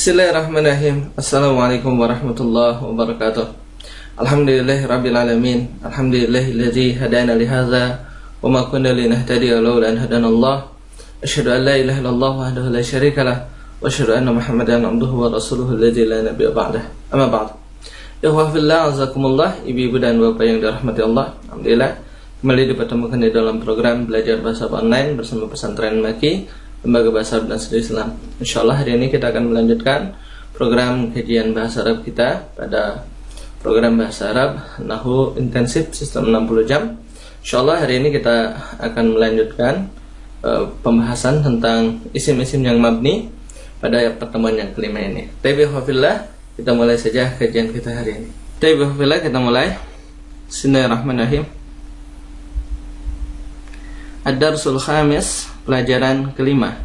Bismillahirrahmanirrahim. Assalamualaikum warahmatullahi wabarakatuh. Alhamdulillahirabbil alamin. Alhamdulillahilladzi hadana li hadza wa ma kunna linahtadiya laula an hadanallah. Asyhadu an la ilaha illallah wahdahu la syarikalah wa asyhadu anna Muhammadan abduhu wa rasuluhu alladzi la nabiyya ba'dahu. Amma ba'd. Ikhwah fillah, azakumullah, ibu-ibu dan bapak yang dirahmati Allah. Alhamdulillah kembali dipertemukan di dalam program belajar bahasa online bersama Pesantren Maki, Lembaga Bahasa Arab dan Studi Islam. InsyaAllah hari ini kita akan melanjutkan program kajian bahasa Arab kita pada program bahasa Arab Nahwu Intensif Sistem 60 Jam. InsyaAllah hari ini kita akan melanjutkan pembahasan tentang isim-isim yang mabni pada pertemuan yang kelima ini. Taibihafillah, kita mulai saja kajian kita hari ini. Taibihafillah, kita mulai. Bismillahirrahmanirrahim. Ad-Darsul Khamis, pelajaran kelima.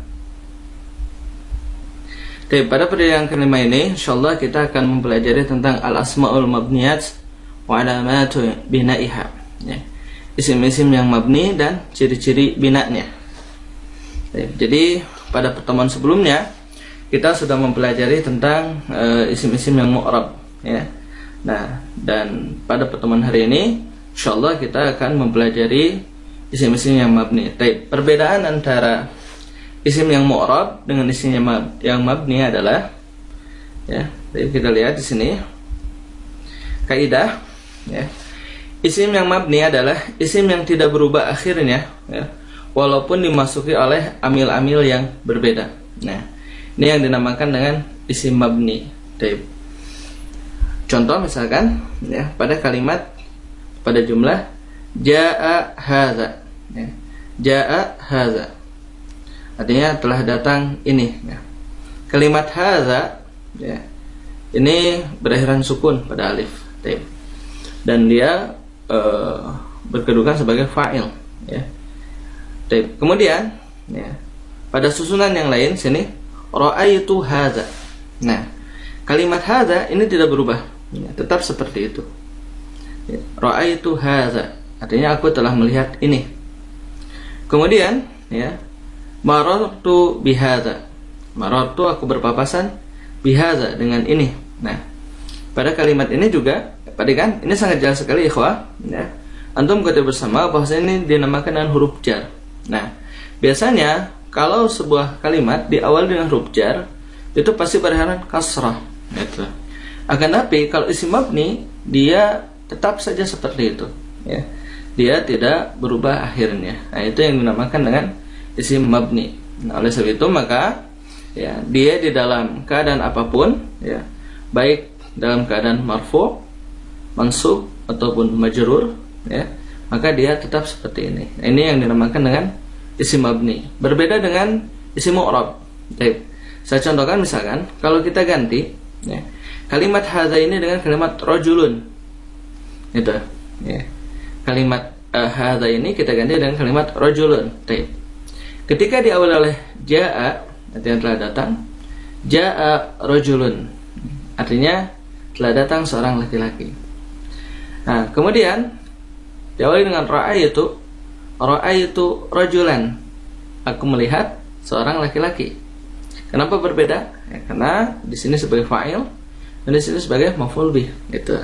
Oke, pada pelajaran kelima ini insyaallah kita akan mempelajari tentang al-asmaul mabniyat wa alamatu binaiha, ya. Isim-isim yang mabni dan ciri-ciri binanya. Jadi pada pertemuan sebelumnya kita sudah mempelajari tentang isim-isim yang mu'rab, ya. Nah, dan pada pertemuan hari ini insyaallah kita akan mempelajari isim-isim yang mabni. Perbedaan antara isim yang mu'rab dengan isim yang mabni adalah, ya, kita lihat di sini kaidah, ya. Isim yang mabni adalah isim yang tidak berubah akhirnya, ya, walaupun dimasuki oleh amil-amil yang berbeda. Nah, ini yang dinamakan dengan isim mabni. Contoh misalkan, ya, pada kalimat, pada jumlah Ja'a hadza, ya. Ja'a hadza artinya telah datang ini, ya. Kalimat hadza, ya, ini berakhiran sukun pada alif, dan dia berkedudukan sebagai fa'il, ya. Kemudian, ya, pada susunan yang lain sini ra'aitu hadza. Nah, kalimat hadza ini tidak berubah, ya, tetap seperti itu, ya. Ra'aitu hadza artinya aku telah melihat ini. Kemudian, ya, marartu bihadza. Marartu, aku berpapasan, bihadza, dengan ini. Nah, pada kalimat ini juga, perhatikan, ini sangat jelas sekali, ikhwah, ya. Antum ketahui bersama bahwa ini dinamakan dengan huruf jar. Nah, biasanya kalau sebuah kalimat diawali dengan huruf jar, itu pasti berharan kasrah, gitu. Akan tapi kalau isim mabni, dia tetap saja seperti itu, ya. Dia tidak berubah akhirnya. Nah, itu yang dinamakan dengan isim mabni. Nah, oleh sebab itu maka, ya, dia di dalam keadaan apapun, ya, baik dalam keadaan marfu', mansub ataupun majrur, ya, maka dia tetap seperti ini. Nah, ini yang dinamakan dengan isim mabni. Berbeda dengan isim mu'rab. Baik. Saya contohkan misalkan kalau kita ganti, ya, kalimat hadza ini dengan kalimat rajulun. Itu, ya. Kalimat hadza ini kita ganti dengan kalimat rajulun. Ketika diawali oleh jaa, artinya telah datang, jaa rajulun, artinya telah datang seorang laki-laki. Nah, kemudian diawali dengan ra'aitu rajulan, aku melihat seorang laki-laki. Kenapa berbeda? Ya, karena di sini sebagai fa'il dan di sini sebagai maf'ul bih, gitu.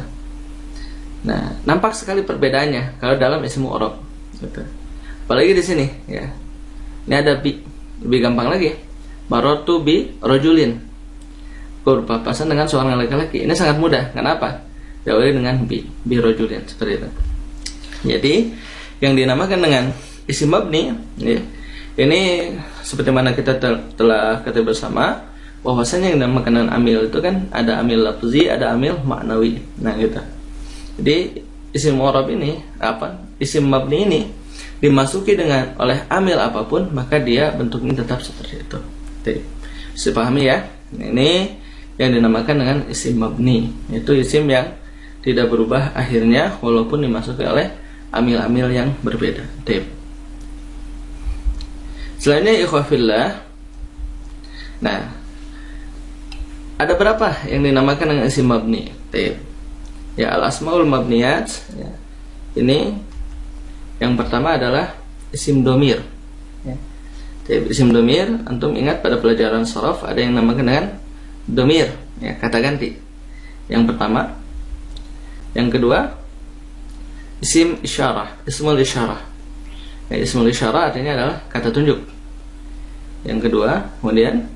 Nah, nampak sekali perbedaannya kalau dalam isim mu'rab, gitu. Apalagi di sini, ya. Ini ada bi, lebih gampang lagi. Marartu bi rajulin, berpapasan dengan seorang laki-laki. Ini sangat mudah. Kenapa? Diawali dengan bi rajulin, seperti itu. Jadi, yang dinamakan dengan isim mabni, ya, ini seperti mana kita telah ketahui bersama, bahwasanya yang dinamakan dengan amil itu kan ada amil lafzi, ada amil maknawi. Nah, gitu. Jadi isim mu'rab ini, isim mabni ini dimasuki dengan oleh amil apapun, maka dia bentuknya tetap seperti itu. Jadi, bisa pahami, ya. Ini yang dinamakan dengan isim mabni, yaitu isim yang tidak berubah akhirnya walaupun dimasuki oleh amil-amil yang berbeda. Selanjutnya, ikhwah fillah. Nah, ada berapa yang dinamakan dengan isim mabni? Ya, al-asmaul mabniyat, ya. Ini yang pertama adalah isim domir, ya. Isim domir, antum ingat pada pelajaran sharaf ada yang namakan dengan domir, ya, kata ganti. Yang pertama. Yang kedua, isim isyarah, ismul isyarah. Ya, ismul isyarah artinya adalah kata tunjuk. Yang kedua, kemudian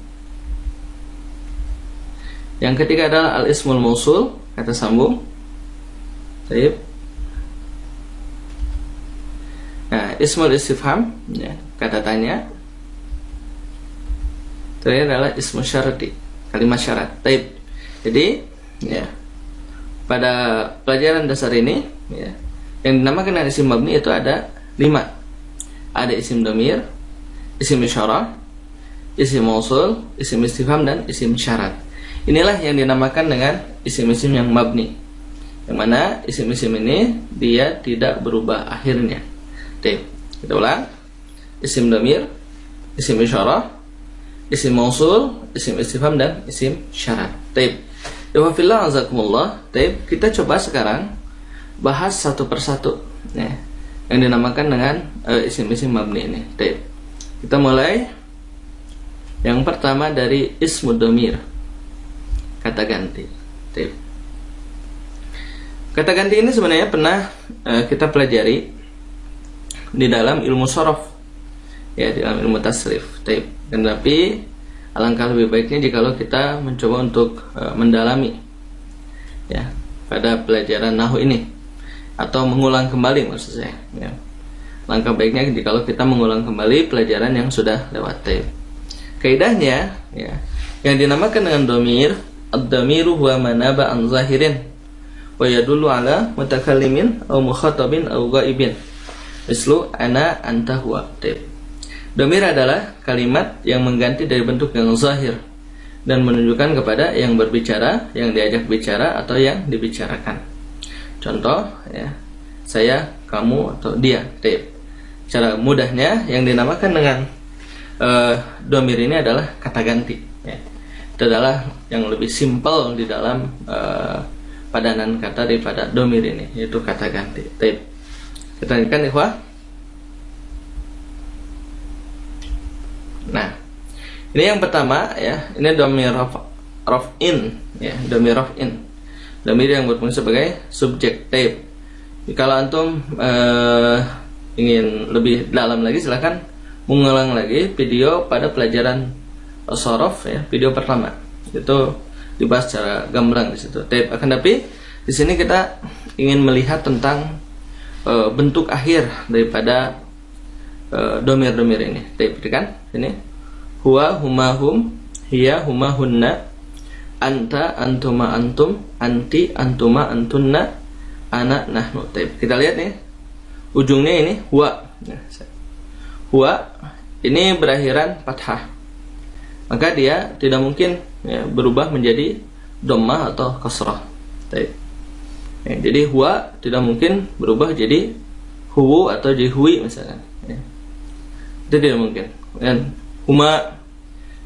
yang ketiga adalah al-ismul mausul, kata sambung. Baik. Nah, ismul istifham, ya, kata tanya. Terakhir adalah ismul syarati, kalimat syarat. Baik. Jadi, ya, pada pelajaran dasar ini, ya, yang dinamakan dengan isim mabni itu ada 5. Ada isim domir, isim isyarah, isim mausul, isim istifham, dan isim syarat. Inilah yang dinamakan dengan isim-isim yang mabni, yang mana isim-isim ini dia tidak berubah akhirnya. Oke, kita ulang. Isim domir, isim isyarah, isim mausul, isim istifham, dan isim syarat. Baik. Wafillah azakumullah. Baik, kita coba sekarang bahas satu persatu, ya, yang dinamakan dengan isim-isim mabni ini. Baik. Kita mulai. Yang pertama dari ismud domir, kata ganti. Baik. Kata ganti ini sebenarnya pernah kita pelajari di dalam ilmu shorof, ya, di dalam ilmu tasrif. Tapi alangkah lebih baiknya jikalau kita mencoba untuk mendalami, ya, pada pelajaran nahwu ini, atau mengulang kembali maksud saya, ya. Langkah baiknya jikalau kita mengulang kembali pelajaran yang sudah lewat. Kaidahnya, ya, yang dinamakan dengan domir, ad-damiru huwa manaba an zahirin wa yadullu ala mutakallimin aw mukhatabin aw ghaibin. Mislu ana anta huwa. Domir adalah kalimat yang mengganti dari bentuk yang zahir dan menunjukkan kepada yang berbicara, yang diajak bicara, atau yang dibicarakan. Contoh, ya, saya, kamu, atau dia. Cara mudahnya yang dinamakan dengan domir ini adalah kata ganti, ya. Itu adalah yang lebih simpel di dalam padanan kata daripada domir ini, yaitu kata ganti. Kita lanjutkan, ikhwah. Nah, ini yang pertama, ya, ini domir raf'in, ya, domir raf'in, domir yang berfungsi sebagai subjek. Kalau antum ingin lebih dalam lagi, silakan mengulang lagi video pada pelajaran shorof, ya, video pertama. Itu dibahas secara gamblang di situ. Tapi di sini kita ingin melihat tentang bentuk akhir daripada domir-domir ini. Kan? Ini huwa, huma, hum, hiya, huma, hunna, anta, antuma, antum, anti, antuma, antunna, ana, nahnu. Kita lihat nih, ujungnya ini huwa. Huwa ini berakhiran fathah, maka dia tidak mungkin, ya, berubah menjadi dhammah atau kasrah. Jadi huwa tidak mungkin berubah jadi huwu atau jadi hui misalkan, ya. Itu tidak mungkin. Dan huma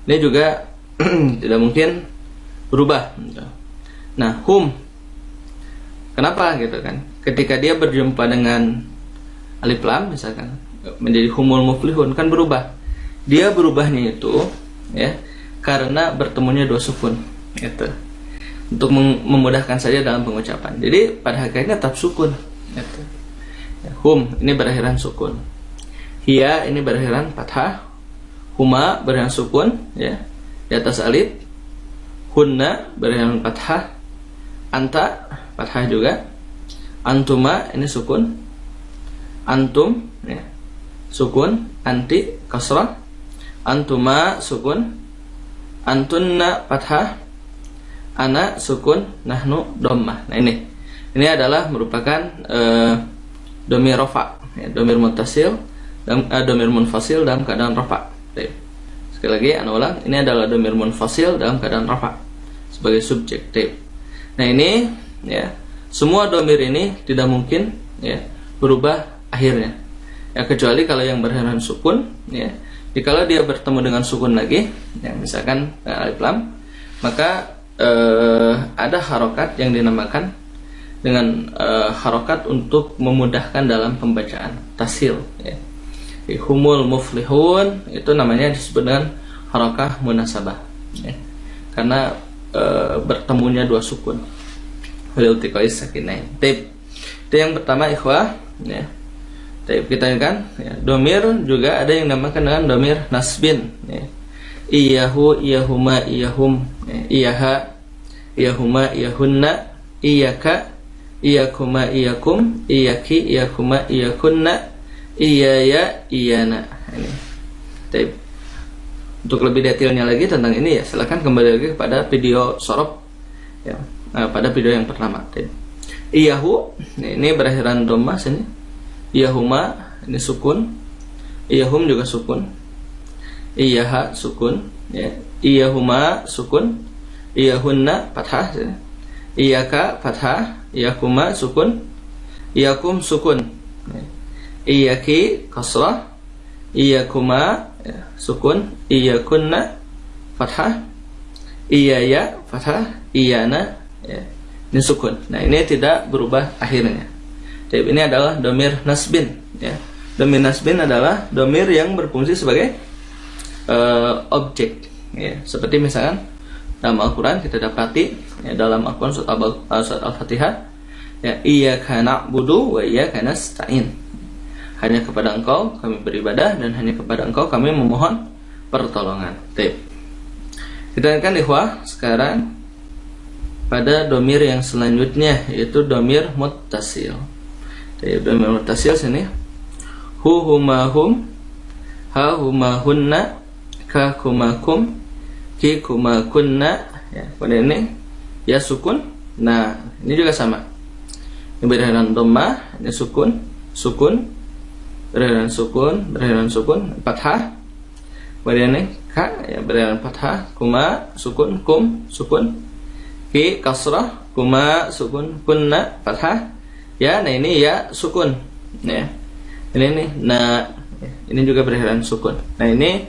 ini juga tidak mungkin berubah. Nah, hum, kenapa gitu kan? Ketika dia berjumpa dengan alif lam misalkan menjadi humul muflihun, kan berubah. Dia berubahnya itu, ya, karena bertemunya dua sukun, gitu. Untuk memudahkan saja dalam pengucapan. Jadi pada hakikatnya tetap sukun, gitu. Hum ini berakhiran sukun, hiya ini berakhiran fathah, huma berakhiran sukun, ya, di atas alif, hunna berakhiran fathah, anta fathah juga, antuma ini sukun, antum, ya, sukun, anti kasrah, antuma sukun, antunna fathah, ana sukun, nahnu dhammah. Nah, ini adalah merupakan domir rafa, ya, domir muttasil dan domir munfasil dalam keadaan rafa. Sekali lagi ana ulang, ini adalah domir munfasil dalam keadaan rafa sebagai subjek. Nah, ini, ya, semua domir ini tidak mungkin, ya, berubah akhirnya, ya, kecuali kalau yang berakhiran sukun, ya. Jikalau dia bertemu dengan sukun lagi, ya, misalkan alif lam, maka ada harokat yang dinamakan dengan harokat untuk memudahkan dalam pembacaan, tashil, ya. Humul muflihun itu namanya disebut dengan harokah munasabah, ya. Karena bertemunya dua sukun. Waliltiqai sakinain. Taib. Itu yang pertama ikhwah, ya. Taib, kita kan ya, domir juga ada yang dinamakan dengan domir nasbin, ya. Iyahu, iyahuma, iyahum, ya. Iyaha, iyahuma, iyahunna, iyaka, iyakuma, iyakum, iyaki, iyakuma, iyakunna, iyaya, iyana. Ini. Taib. Untuk lebih detailnya lagi tentang ini ya silakan kembali lagi kepada video sorob, ya, pada video yang pertama. Taib. Iyahu, ini berakhiran dhammah sini. Iyahuma ini sukun, iyahum juga sukun, iyaha sukun, ya. Iyahuma sukun, iyahunna fathah, ya. Iyaka fathah, iyakuma sukun, iyakum sukun, ya. Iyaki kasrah, iyakuma ya, sukun, iyakunna fathah, iyaya fathah, iyana ya, ini sukun. Nah ini tidak berubah akhirnya. Jadi ini adalah domir nasbin, ya. Domir nasbin adalah domir yang berfungsi sebagai objek, ya. Seperti misalkan dalam Al-Quran kita dapati ya, dalam Al-Quran surat Al-Fatihah, ya, iyyaka na'budu wa iyyaka nasta'in. Hanya kepada Engkau kami beribadah dan hanya kepada Engkau kami memohon pertolongan. Baik. Kita akan ikhwah sekarang pada domir yang selanjutnya, yaitu domir muttasil. Domir muttasil sini hu huma hum, ha huma hunna, ka kuma kum, ki kuma kunna, ya. Pada ini ya sukun. Nah ini juga sama, ini berakhiran dhammah, ini sukun, sukun, berakhiran sukun, berakhiran sukun, fathah. Pada ini ka ya berakhiran fathah, kuma sukun, kum sukun, ki kasrah, kuma sukun, kunna fathah. Ya, nah ini ya sukun, ya. Ini nah ini juga berakhiran sukun. Nah ini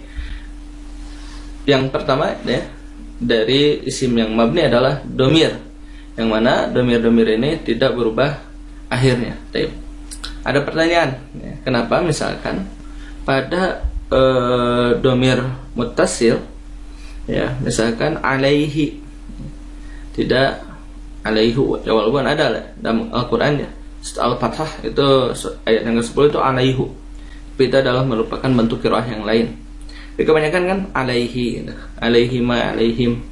yang pertama ya dari isim yang mabni adalah domir, yang mana domir-domir ini tidak berubah akhirnya. Ada pertanyaan, ya, kenapa misalkan pada domir muttasil, ya misalkan alaihi tidak alaihu, ya, walaupun ada dalam Al-Quran ya Al-Fatah itu ayat yang ke-10 itu alaihu, tapi itu adalah merupakan bentuk qiraah yang lain. Jadi kebanyakan kan alaihi, alaihima, alaihim,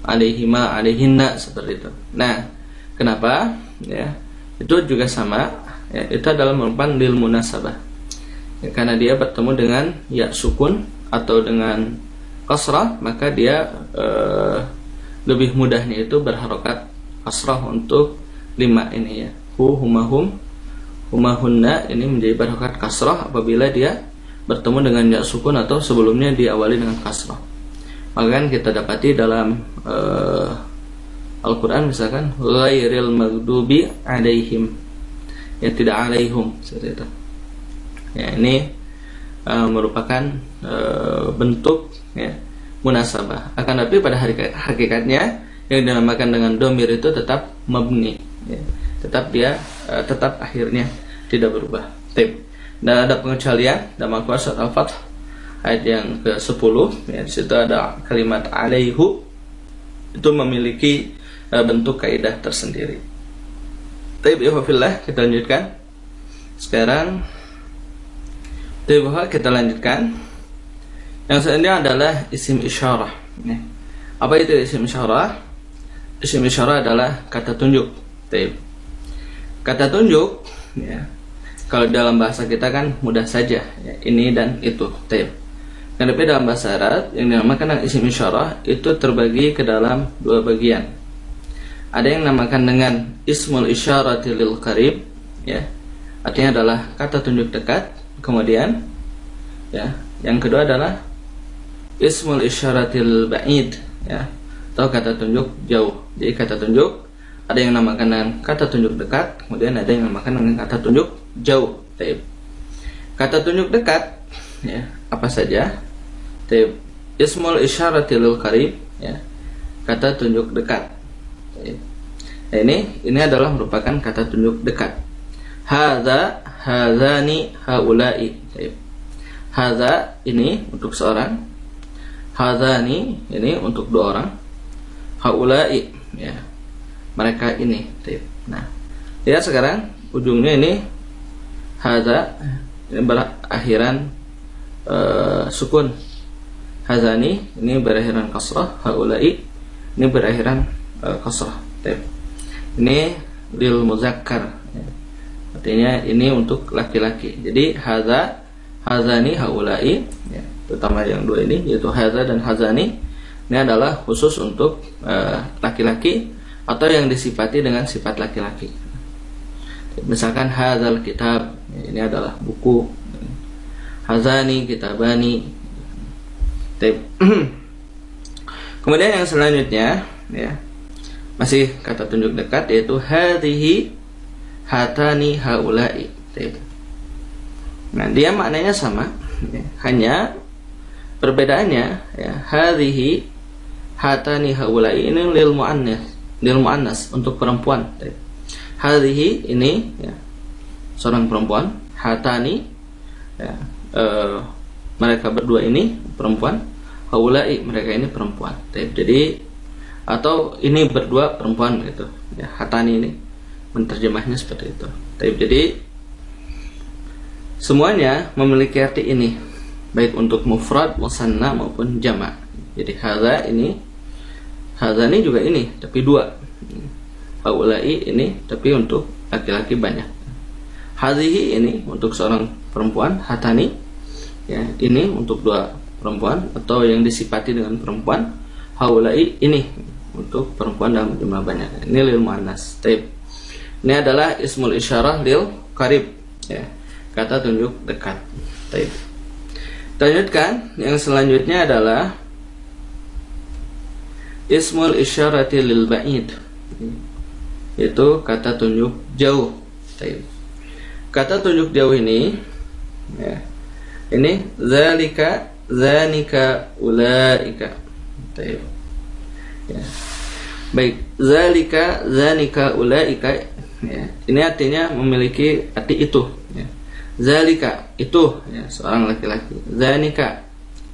alaihima, alaihinna, seperti itu. Nah kenapa ya itu juga sama ya, itu adalah merupakan lil munasabah ya, karena dia bertemu dengan ya sukun atau dengan kasrah, maka dia lebih mudahnya itu berharokat kasrah untuk 5 ini ya, hu humahum humahunna, ini menjadi berharokat kasrah apabila dia bertemu dengan ya sukun atau sebelumnya diawali dengan kasrah. Maka kan kita dapati dalam Al-Quran misalkan ghairil maghdubi alaihim, ya tidak alaihum, seperti itu. Ya ini merupakan bentuk ya munasabah. Akan tapi pada hakikatnya yang dinamakan dengan domir itu tetap mabni, ya. Tetap dia tetap akhirnya tidak berubah. Dan ada pengecualian dalam Al-Quran surat Al-Fath ayat yang ke-10, ya, di situ ada kalimat alaihu, itu memiliki bentuk kaidah tersendiri. Kita lanjutkan. Sekarang kita lanjutkan. Yang selanjutnya adalah isim isyarah. Apa itu isim isyarah? Isim isyarah adalah kata tunjuk. Kata tunjuk, ya, kalau dalam bahasa kita kan mudah saja, ya, ini dan itu. Tapi dalam bahasa Arab yang dinamakan isim isyarah itu terbagi ke dalam 2 bagian. Ada yang dinamakan dengan ismul isyarati lil qarib, ya, artinya adalah kata tunjuk dekat. Kemudian, ya, yang kedua adalah ismul isyaratil ba'id, ya, atau kata tunjuk jauh. Jadi kata tunjuk ada yang namakan dengan kata tunjuk dekat, kemudian ada yang namakan dengan kata tunjuk jauh. Kata tunjuk dekat, ya, apa saja? Ismul isyaratil qarib, ya, kata tunjuk dekat. Nah, ini adalah merupakan kata tunjuk dekat. Hadza, hadzani, haula'i. Hadza ini untuk seorang, hadzani ini untuk 2 orang, haula'i, ya, mereka ini. Nah, lihat sekarang ujungnya ini hadza, ini berakhiran sukun. Hazani ini berakhiran kasrah, haula'i ini berakhiran kasrah. Ini lil muzakkar, ya. Artinya ini untuk laki-laki. Jadi hadza, hazani, haula'i, ya, terutama yang dua ini yaitu hadza dan hazani, ini adalah khusus untuk laki-laki atau yang disifati dengan sifat laki-laki. Misalkan hadzal kitab, ya, ini adalah buku. Hazani kitabani. Kemudian yang selanjutnya, ya, masih kata tunjuk dekat yaitu hadhihi, hatani, haula'i. Nah, dia maknanya sama, ya, hanya perbedaannya, ya, hadhihi, hatani, haula'i ini lil muannas untuk perempuan. Hadhihi ini, ya, seorang perempuan, hatani, ya, mereka berdua ini perempuan, haula'i mereka ini perempuan. Jadi atau ini berdua perempuan gitu, ya, hatani ini menerjemahnya seperti itu. Jadi semuanya memiliki arti ini, baik untuk mufrad, musanna maupun jamak. Jadi hadza ini, hadzani juga ini tapi dua, haula'i ini tapi untuk laki-laki banyak. Hadhihi ini untuk seorang perempuan, hatani, ya, ini untuk dua perempuan atau yang disifati dengan perempuan, haula'i ini untuk perempuan dalam jumlah banyak. Ini lil muannas. Ini adalah ismul isyarah lil qarib, ya, kata tunjuk dekat. Lanjutkan, yang selanjutnya adalah ismul isyarati lil ba'id, yaitu kata tunjuk jauh. Kata tunjuk jauh ini, ya, ini zalika, zanika, ulaika. Ya. Baik, zalika, zanika, ulaika, ya, ini artinya memiliki arti itu, ya. Zalika itu, ya, seorang laki-laki. Zanika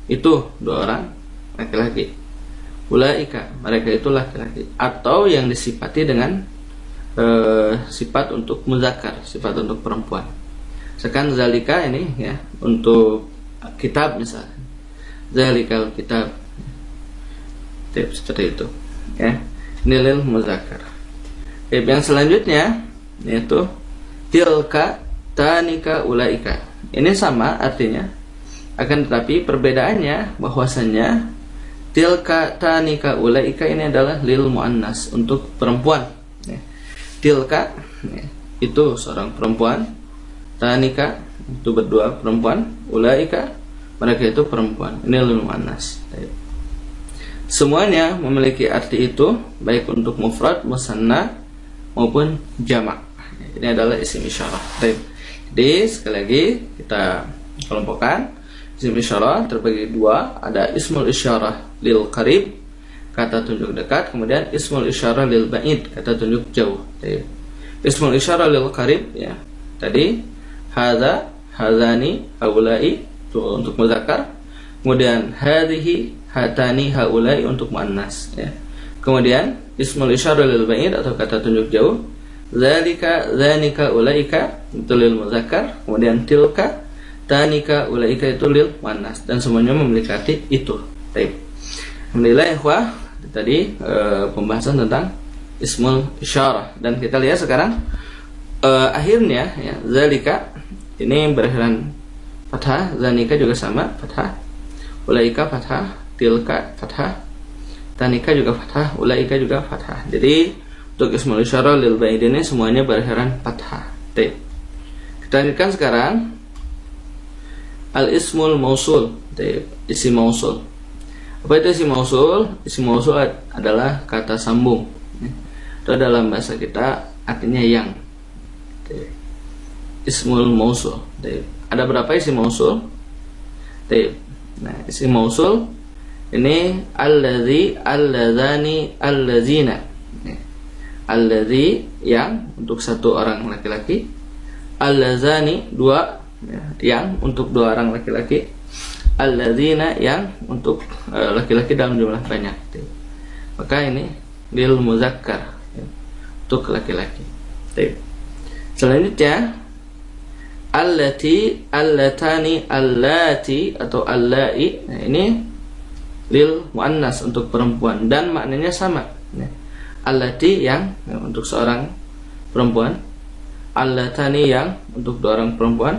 itu dua orang laki-laki. Ulaika mereka itu laki-laki atau yang disifati dengan sifat untuk muzakkar, sifat untuk perempuan. Sekarang zalika ini, ya, untuk kitab misalnya. Zalikal kitab. Seperti itu, ya. Ini lil muzakkar. Yang selanjutnya yaitu tilka, tanika, ulaika. Ini sama artinya, akan tetapi perbedaannya bahwasannya tilka, tanika, ulaika ini adalah lil muannas untuk perempuan, ya. Tilka, ya, itu seorang perempuan, tanika itu berdua perempuan, ulaika mereka itu perempuan. Ini lil muannas. Semuanya memiliki arti itu, baik untuk mufrad, musanna maupun jamak. Ini adalah isim isyarah. Jadi sekali lagi kita kelompokkan. Isim isyarah terbagi dua, ada ismul isyarah lil qarib, kata tunjuk dekat, kemudian ismul isyarah lil ba'id, kata tunjuk jauh. Ismul isyarah lil qarib, ya, tadi hadza, hadzani, haula'i itu untuk muzakkar, kemudian hadhihi, hatani, haula'i untuk muannas, ya. Kemudian ismul isyarah lil ba'id atau kata tunjuk jauh, zalika, zanika, ulaika itu lil muzakkar, kemudian tilka, tanika, ulaika itu lil muannas, dan semuanya memiliki arti itu. Alhamdulillah, ikhwah, tadi pembahasan tentang ismul isyarah, dan kita lihat sekarang akhirnya, ya, zalika ini berakhiran fathah, zanika juga sama fathah, ulaika fathah, tilka fathah, tanika juga fathah, ulaika juga fathah. Jadi untuk ismul isyarah lil ba'id ini semuanya berakhiran fathah. Kita lanjutkan sekarang al ismul mausul, isim mausul. Apa itu isim mausul? Isim mausul adalah kata sambung. Itu dalam bahasa kita artinya yang. Ismul mausul. Ada berapa isim mausul? Nah, isim mausul ini allazi, allazani, allazina. Allazi yang untuk satu orang laki-laki, allazani dua, ya, yang untuk dua orang laki-laki, allazina yang untuk laki-laki dalam jumlah banyak. Maka ini lil muzakkar, ya, untuk laki-laki. Selanjutnya allati, allatani, allati atau allai. Nah, ini lil muannas untuk perempuan dan maknanya sama. Ya. Allati yang ya, untuk seorang perempuan, allatani yang untuk dua orang perempuan,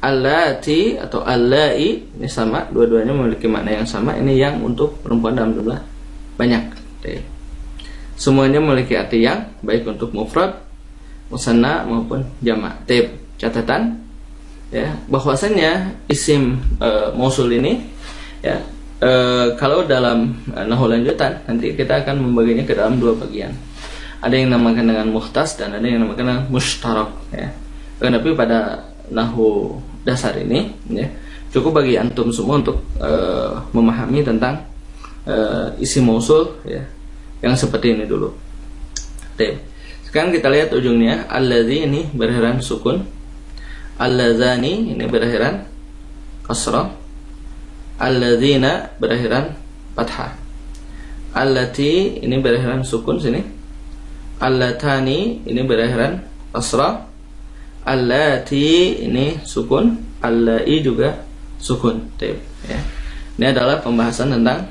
allati atau allai ini sama, dua-duanya memiliki makna yang sama. Ini yang untuk perempuan dalam jumlah banyak. Semuanya memiliki arti yang baik untuk mufrad, musanna maupun jamak. Catatan ya, bahwasanya isim mausul ini ya, kalau dalam nahwu lanjutan nanti kita akan membaginya ke dalam dua bagian. Ada yang namakan dengan mukhtas dan ada yang namakan dengan mushtarak ya. Tapi pada nahwu dasar ini ya, cukup bagi antum semua untuk memahami tentang isim mausul ya, yang seperti ini dulu. Sekarang kita lihat ujungnya. Allazi ini berakhiran sukun, allazani ini berakhiran kasrah, allazina berakhiran fathah, allati ini berakhiran sukun sini, allatani ini berakhiran kasrah, allati ini sukun, allai juga sukun. Ya. Ini adalah pembahasan tentang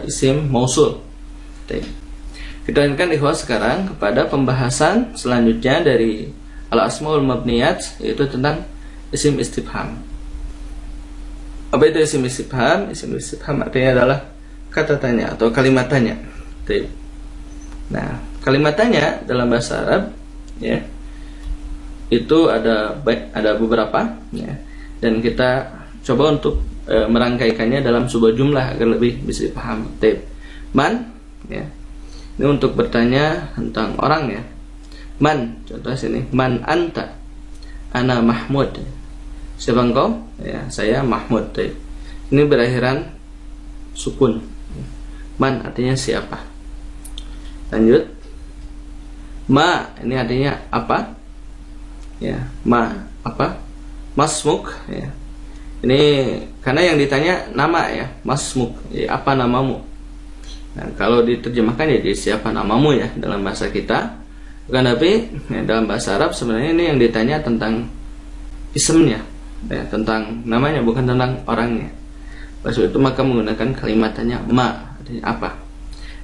isim mausul. Kita lanjutkan ikhwah sekarang kepada pembahasan selanjutnya dari al-asmaul mabniyat, yaitu tentang isim istifham. Apa itu isim istifham? Isim istifham artinya adalah kata tanya atau kalimat tanya. Nah, kalimat tanya dalam bahasa Arab ya, itu ada beberapa ya, dan kita coba untuk merangkaikannya dalam sebuah jumlah agar lebih bisa dipaham. Man ya, ini untuk bertanya tentang orang ya. Man, contoh sini, man anta, ana Mahmud. Siapa engkau? Ya, saya Mahmud. Ini berakhiran sukun. Man artinya siapa. Lanjut. Ma ini artinya apa? Ya, ma apa? Masmuk ya. Ini karena yang ditanya nama ya, masmuk. Ya, apa namamu? Nah, kalau diterjemahkan jadi siapa namamu ya dalam bahasa kita. Bukan, tapi ya, dalam bahasa Arab sebenarnya ini yang ditanya tentang isimnya ya, tentang namanya, bukan tentang orangnya. Bahasa itu maka menggunakan kalimat tanya ma, artinya apa.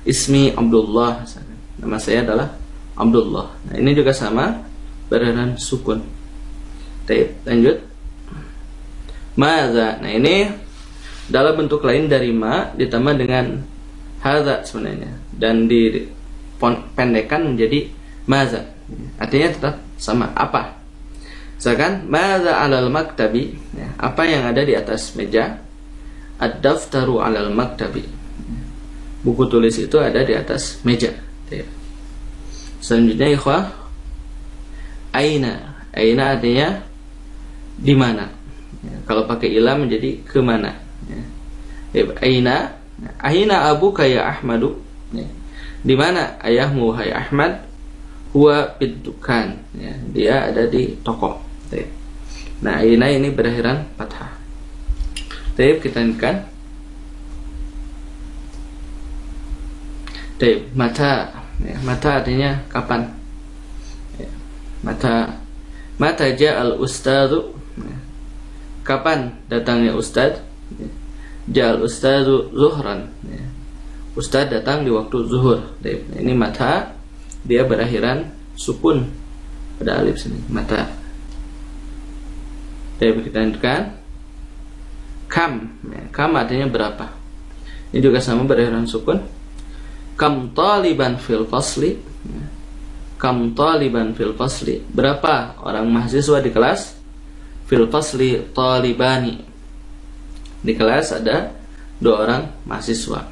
Ismi Abdullah, nama saya adalah Abdullah. Nah, ini juga sama berakhiran sukun. Lanjut. Maza. Nah, ini dalam bentuk lain dari ma ditambah dengan hadza sebenarnya, dan dipendekkan menjadi maza. Artinya tetap sama, apa. Misalkan maza alal maktabi ya, apa yang ada di atas meja. Ad-daftaru alal maktabi, buku tulis itu ada di atas meja. Selanjutnya ikhwah, aina. Aina artinya di mana ya, kalau pakai ilam menjadi kemana ya. Aina, aina abuka ya Ahmadu ya. Di mana ayahmu hai Ahmad? Huwa biddukan ya, dia ada di toko. Nah, aina ini berakhiran fathah. Kita lanjutkan. Mata ya, mata artinya kapan ya. Mata ja'al ustadzu ya. Kapan datangnya ustadz ya. Ja'al ustadzu zuhran ya. Ustadz datang di waktu zuhur. Ini mata, dia berakhiran sukun pada alif sini, mata. Kita lanjutkan. Kam ya. Kam artinya berapa. Ini juga sama berakhiran sukun. Kam taliban fil fasli ya. Kam taliban fil fasli, berapa orang mahasiswa di kelas. Fil fasli talibani, di kelas ada 2 orang mahasiswa.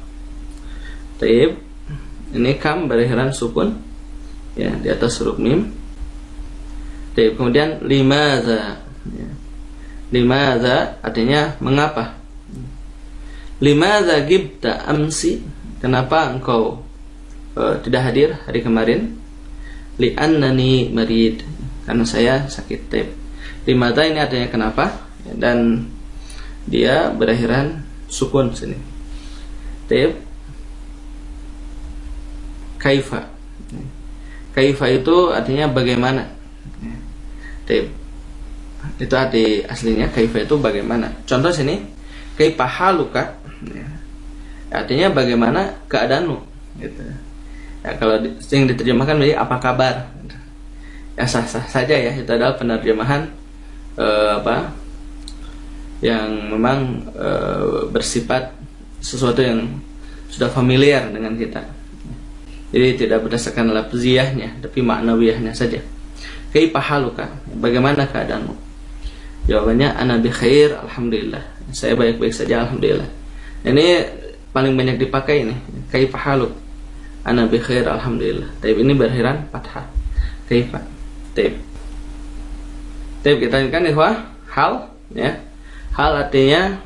Ini kam berakhiran sukun ya, di atas huruf mim. Kemudian limadza ya. Limadza artinya mengapa. Limadza gibta amsi, kenapa engkau tidak hadir hari kemarin. Li'annani marid, karena saya sakit. Limadza ini artinya kenapa, dan dia berakhiran sukun sini. kaifa. Kaifa itu artinya bagaimana. Itu arti aslinya kaifa itu bagaimana. Contoh sini, kaifa haluka, artinya bagaimana keadaanmu gitu. Ya, kalau yang diterjemahkan menjadi apa kabar, ya sah-sah saja ya, itu adalah penerjemahan yang memang bersifat sesuatu yang sudah familiar dengan kita. Jadi tidak berdasarkan lafziyahnya, tapi maknawiyahnya saja. Kaifa haluka, bagaimana keadaanmu? Jawabannya ana bi khair, alhamdulillah. Saya baik-baik saja, alhamdulillah. Ini paling banyak dipakai ini. Kaifa haluk, ana bi khair, alhamdulillah. Taib ini berakhiran fathah. Kaifa. Taib kita ingatkan ikhwah, hal ya. Hal artinya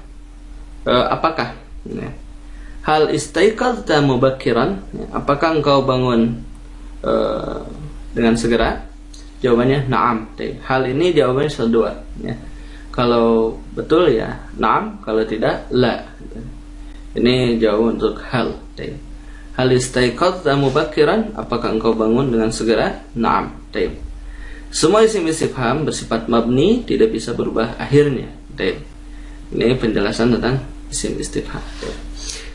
apakah ya. Hal istaiqadta mubakkiran, ya. Apakah engkau bangun dengan segera? Jawabannya na'am. Hal ini jawabannya dua ya. Kalau betul ya na'am, kalau tidak la. Ini jawaban untuk hal. Hal istaiqadta mubakkiran, apakah engkau bangun dengan segera? Na'am. Semua isim istifham bersifat mabni, tidak bisa berubah akhirnya. Ini penjelasan tentang isim istifham.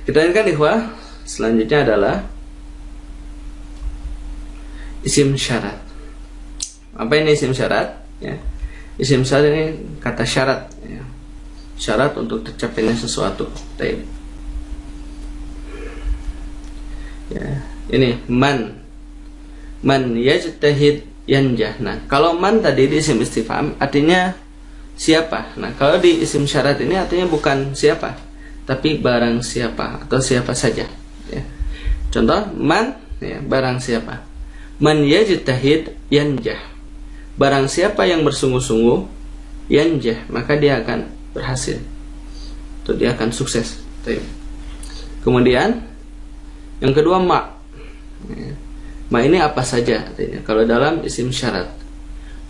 Kita ingatkan ikhwah, selanjutnya adalah isim syarat. Apa ini isim syarat? Ya. Isim syarat ini kata syarat ya. Syarat untuk tercapainya sesuatu. Ya. Ini man yajtahid yanjah. Nah, kalau man tadi di isim istifham artinya siapa. Nah, kalau di isim syarat ini artinya bukan siapa, tapi barang siapa atau siapa saja ya. Contoh man ya, barang siapa. Man yajtahid yanjah, barang siapa yang bersungguh-sungguh, yanjah, maka dia akan berhasil atau dia akan sukses. Kemudian yang kedua ma ya. Ma ini apa saja artinya kalau dalam isim syarat.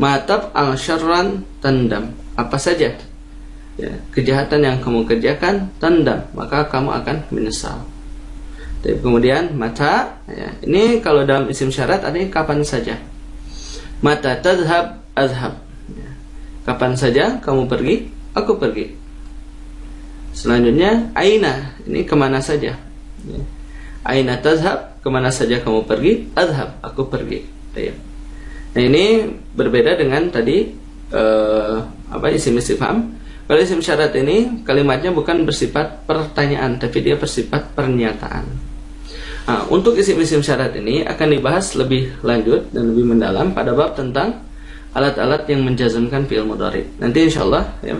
Matab al syarran tandam, apa saja ya, kejahatan yang kamu kerjakan tandam, maka kamu akan menyesal. Kemudian mata ya, ini kalau dalam isim syarat artinya kapan saja. Mata tadhab azhab ya, kapan saja kamu pergi, aku pergi. Selanjutnya aina, ini kemana saja ya. Aina tadhab, kemana saja kamu pergi, azhab, aku pergi. Nah, ini berbeda dengan tadi isim istifham. Kalau isim syarat ini kalimatnya bukan bersifat pertanyaan, tapi dia bersifat pernyataan. Nah, untuk isim-isim syarat ini akan dibahas lebih lanjut dan lebih mendalam pada bab tentang alat-alat yang menjazmkan fi'il mudhari. Nanti insyaallah ya,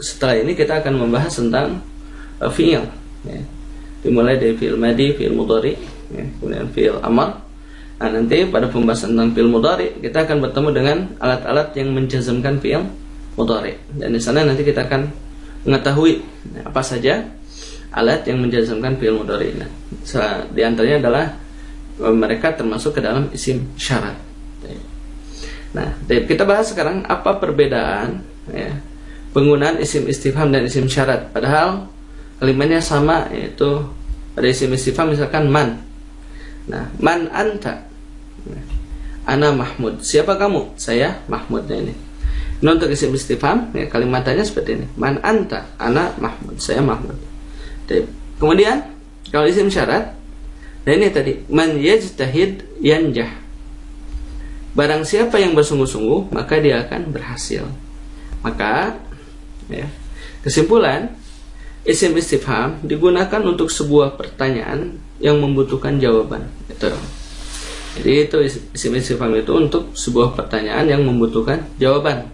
setelah ini kita akan membahas tentang fi'il ya. Dimulai dari fi'il madhi, fi'il mudhari ya, kemudian fi'il amr. Nah, nanti pada pembahasan tentang fi'il mudhari kita akan bertemu dengan alat-alat yang menjazmkan fi'il mudhari. Dan di sana nanti kita akan mengetahui apa saja alat yang menjazmkan fi'il mudhari. Nah, di antaranya adalah mereka termasuk ke dalam isim syarat. Nah, kita bahas sekarang apa perbedaan ya, penggunaan isim istifham dan isim syarat. Padahal kalimatnya sama, yaitu pada isim istifham misalkan man. Nah, man anta, ana Mahmud. Siapa kamu? Saya Mahmud. Ini untuk isim istifham ya, kalimatnya seperti ini. Man anta, ana Mahmud. Saya Mahmud. Kemudian kalau isim syarat, nah ini tadi man yajtahid yanjah, barang siapa yang bersungguh-sungguh maka dia akan berhasil. Maka ya, kesimpulan, isim istifham digunakan untuk sebuah pertanyaan yang membutuhkan jawaban. Jadi itu isim istifham itu untuk sebuah pertanyaan yang membutuhkan jawaban.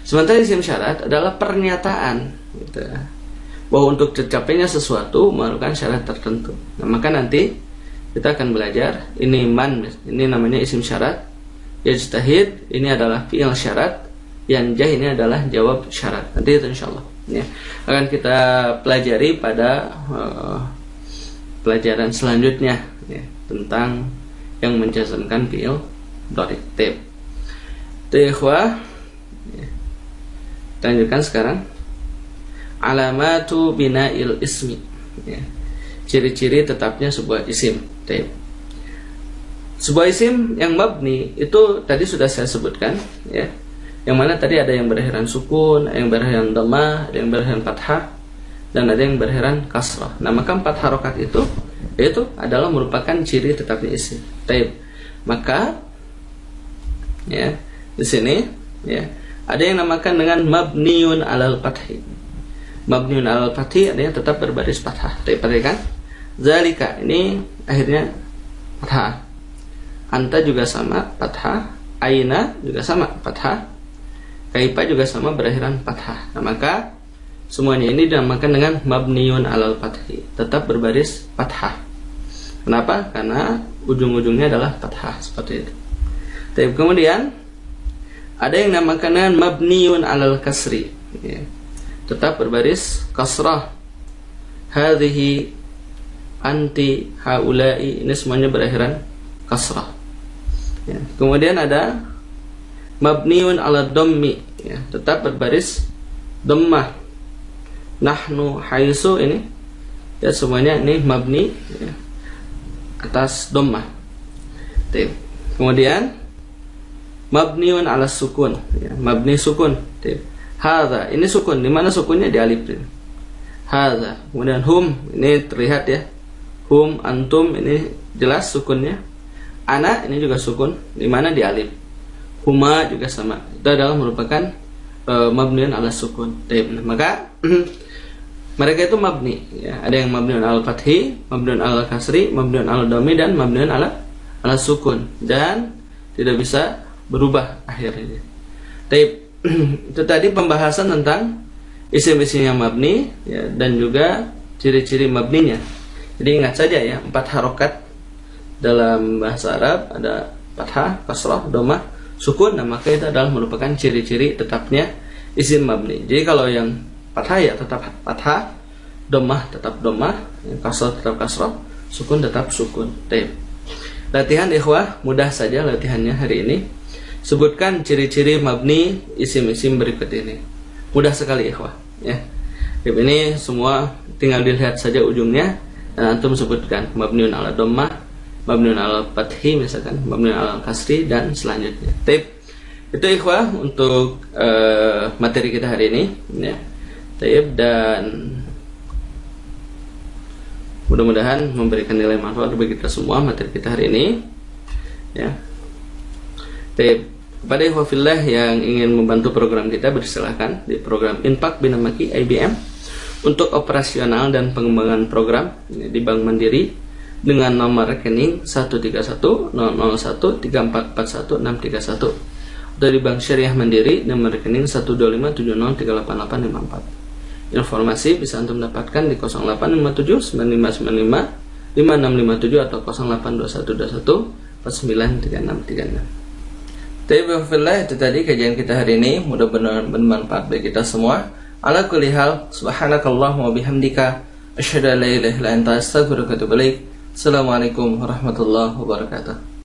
Sementara isim syarat adalah pernyataan gitu, bahwa untuk tercapainya sesuatu memerlukan syarat tertentu. Nah, maka nanti kita akan belajar ini man, ini namanya isim syarat. Yajtahid ini adalah fi'il syarat. Yanjah ini adalah jawab syarat. Nanti itu insyaallah ya, akan kita pelajari pada pelajaran selanjutnya ya, tentang yang menjazmkan fi'il mudhari. Ikhwah ya. Kita lanjutkan sekarang alamatu bina'il ismi ya, ciri-ciri tetapnya sebuah isim. Sebuah isim yang mabni itu tadi sudah saya sebutkan, ya. Yang mana tadi ada yang berakhiran sukun, ada yang berakhiran dhammah, ada yang berakhiran fathah, dan ada yang berakhiran kasrah. Nah, maka 4 harokat itu adalah merupakan ciri tetapnya isim. Taib. Maka ya, di sini ya, ada yang namakan dengan mabniun alal fathi. Mabniun alal fathi artinya tetap berbaris fathah. Taib, perhatikan. Zalika ini akhirnya fathah. Anta juga sama fathah, aina juga sama fathah, kaifa juga sama berakhiran fathah. Nah, maka semuanya ini dinamakan dengan mabniun alal fathi, tetap berbaris fathah. Kenapa? Karena ujung-ujungnya adalah fathah, seperti itu. Tapi kemudian ada yang dinamakan dengan mabniun alal kasri, ya. Tetap berbaris kasrah. Hadhihi, anti, haulai, ini semuanya berakhiran kasrah. Ya. Kemudian ada mabniun ala dhammi, ya, tetap berbaris dhammah. Nahnu, haisu, ini ya semuanya ini mabni, ya, atas dhammah. Kemudian mabniun ala sukun, ya, mabni sukun. Hadza, ini sukun, di mana sukunnya? Di alif. Hadza. Kemudian hum, ini terlihat ya. Hum, antum, ini jelas sukunnya. Ana, ini juga sukun, di mana? Di alif. Huma juga sama. Itu adalah merupakan mabniun ala sukun. Maka mereka itu mabni, ya. Ada yang mabniun ala fathi, mabniun ala kasri, mabniun ala dhammi, dan mabniun ala sukun, dan tidak bisa berubah akhirnya. Itu tadi pembahasan tentang isim-isim yang mabni, ya, dan juga ciri-ciri mabninya. Jadi ingat saja ya, 4 harokat dalam bahasa Arab ada fathah, kasrah, dhammah, sukun. Nah, maka itu adalah merupakan ciri-ciri tetapnya isim mabni. Jadi kalau yang fathah ya tetap fathah, dhammah tetap dhammah, kasrah tetap kasrah, sukun tetap sukun. Latihan ikhwah, mudah saja latihannya hari ini. Sebutkan ciri-ciri mabni isim-isim berikut ini. Mudah sekali ikhwah, ya. Ini semua tinggal dilihat saja ujungnya dan antum sebutkan mabniun ala dhammah, mabniun ala fathi, misalkan mabniun ala kasri, dan selanjutnya. Itu ikhwah untuk materi kita hari ini, ya. Dan mudah-mudahan memberikan nilai manfaat bagi kita semua materi kita hari ini, ya. Kepada ikhwah fillah yang ingin membantu program kita, bersilahkan di program Infak Bina Maki IBM untuk operasional dan pengembangan program, ya, di Bank Mandiri dengan nomor rekening 1310001344161, atau di Bank Syariah Mandiri nomor rekening 12570388854. Informasi bisa antum dapatkan di 085795955657 atau 082121493636. Itu tadi kajian kita hari ini, mudah-mudahan bermanfaat bagi kita semua. Ala kulli hal, subhanakallahumma wa bihamdika, asyhadu an la ilaha illa anta, astaghfiruka wa atubu ilaik. Assalamualaikum warahmatullahi wabarakatuh.